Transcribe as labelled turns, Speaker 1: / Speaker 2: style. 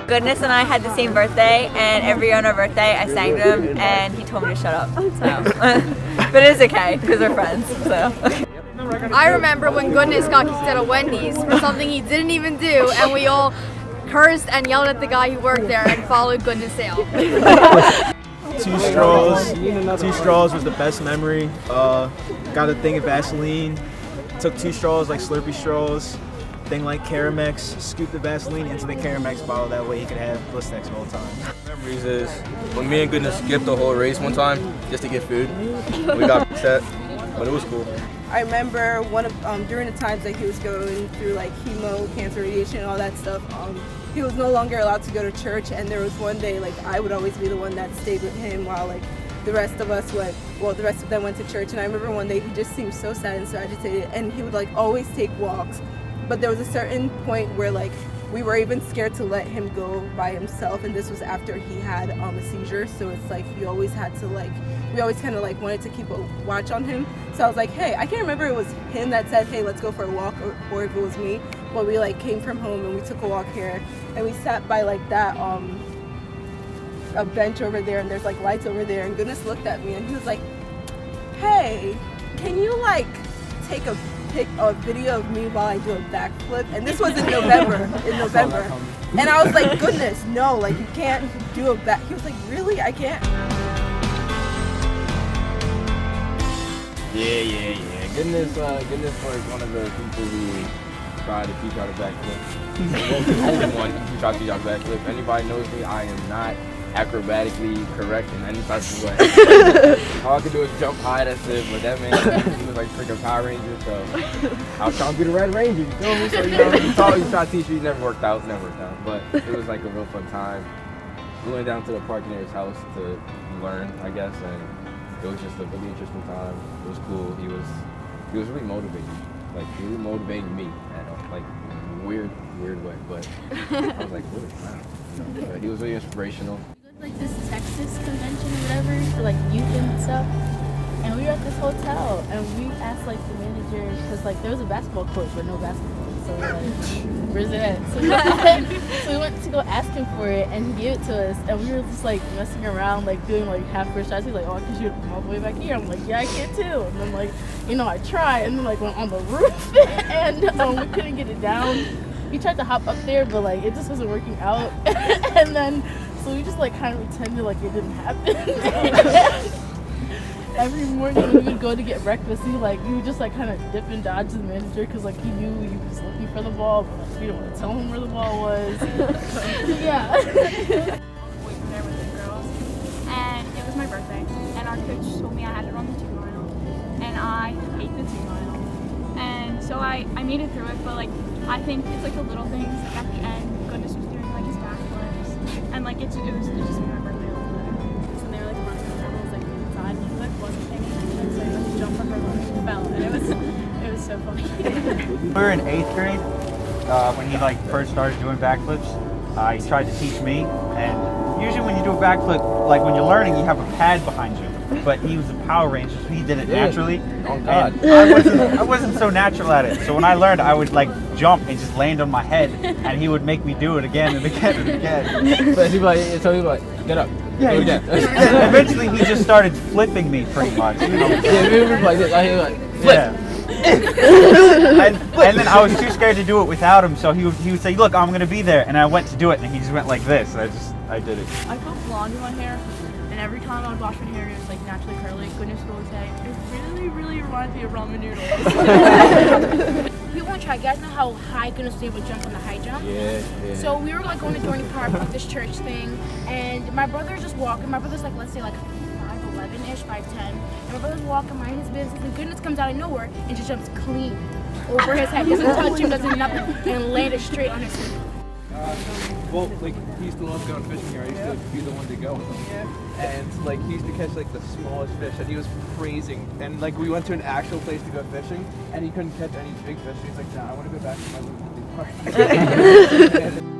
Speaker 1: Goodness and I had the same birthday, and every year on our birthday I sang to him and he told me to shut up. So. But it's okay because we're friends. So.
Speaker 2: I remember when Goodness got kicked out of Wendy's for something he didn't even do, and we all cursed and yelled at the guy who worked there and followed Goodness out.
Speaker 3: Two straws was the best memory. Got a thing of Vaseline, took 2 straws like Slurpee straws, thing like Caramex, scooped the Vaseline into the Caramex bottle, that way he could have Blistex all the time.
Speaker 4: Memories is when me and Goodness skipped the whole race one time just to get food. We got upset, but it was cool.
Speaker 5: I remember during the times that he was going through like chemo, cancer, radiation, and all that stuff, he was no longer allowed to go to church, and there was one day like I would always be the one that stayed with him while like the rest of them went to church. And I remember one day he just seemed so sad and so agitated, and he would like always take walks, but there was a certain point where like we were even scared to let him go by himself, and this was after he had a seizure. So it's like we always kind of like wanted to keep a watch on him. So I was like, hey, I can't remember if it was him that said, hey, let's go for a walk, or if it was me. But we like came from home and we took a walk here, and we sat by like that a bench over there, and there's like lights over there, and Goodness looked at me and he was like, hey, can you like take a video of me while I do a backflip? And this was in November. And I was like, Goodness, no, like you can't do a back. He was like, really? I can't?
Speaker 4: Yeah. Goodness was one of the people who tried to teach how to backflip. The only one who tried to teach how to backflip. If anybody knows me, I am not acrobatically correct in any type of way. All I could do is jump high, that's it. But that man, he was like freaking Power Ranger, so I was trying to be the Red Ranger, you feel me? So, you know, he tried to teach me, it never worked out. But it was like a real fun time. We went down to the park near his house to learn, I guess, and it was just a really interesting time. It was cool. He was really motivating. Like, he really motivated me in a like weird way. But I was like, really, wow. You know, he was really inspirational.
Speaker 6: Like this Texas convention or whatever for like youth and stuff, and we were at this hotel and we asked like the manager, because like there was a basketball court but no basketball, so we're like, where's it at? So we went to go ask him for it, and he gave it to us, and we were just like messing around, like doing like half-court shots. He's like, oh, I can shoot from all the way back here. I'm like, yeah, I can too. And then like, you know, I tried, and then like went on the roof and we couldn't get it down. We tried to hop up there, but like it just wasn't working out. And then so we just like kind of pretended like it didn't happen. Every morning when we would go to get breakfast, we would just like kind of dip and dodge the manager, because like he knew he was looking for the ball, but like, we didn't want to tell him where the ball was. Yeah.
Speaker 7: There with the girls, and it was my birthday, and our coach told me I had to run the 2 mile, and I hate the 2 mile, and so I made it through it. But like I think it's like the little things, like at the end, Goodness was doing like his backflips, and like it just made my birthday a little better. So they were like running around, I was like inside, and he like wasn't paying attention, so he like jumped up and fell, and it was so funny.
Speaker 8: We were in 8th grade when he like first started doing backflips. He tried to teach me, and usually when you do a backflip, like when you're learning, you have a pad behind you. But he was a Power Ranger, so he did it naturally.
Speaker 4: Oh God!
Speaker 8: And I wasn't so natural at it. So when I learned, I would like jump and just land on my head, and he would make me do it again and again and again.
Speaker 4: But he'd be like, get up.
Speaker 8: Yeah, eventually he just started flipping me pretty much. You know?
Speaker 4: Yeah, we were like this. I like flip.
Speaker 8: Yeah. and then I was too scared to do it without him, so he would say, look, I'm gonna be there, and I went to do it, and he just went like this, and I did it.
Speaker 7: I put blonde in my hair, and every time I would wash my hair, it was like naturally curly. Goodness would always say, it really reminds me of ramen noodles.
Speaker 9: We want to try. You guys know how high Goodness would jump on the high jump?
Speaker 4: Yeah.
Speaker 9: So we were like going to Dorney Park with this church thing, and my brother's just walking. My brother's like, let's say like 5'11"-ish, 5'10", and my brother's walking, minding his business, and Goodness comes out of nowhere and just jumps clean over his head. Doesn't touch him, doesn't nothing, and landed straight on his head.
Speaker 10: Well, like, he used to love going fishing here. I used to be the one to go with him. Yeah. And, like, he used to catch, like, the smallest fish, and he was praising. And, like, we went to an actual place to go fishing, and he couldn't catch any big fish. He's like, nah, I want to go back to my little park.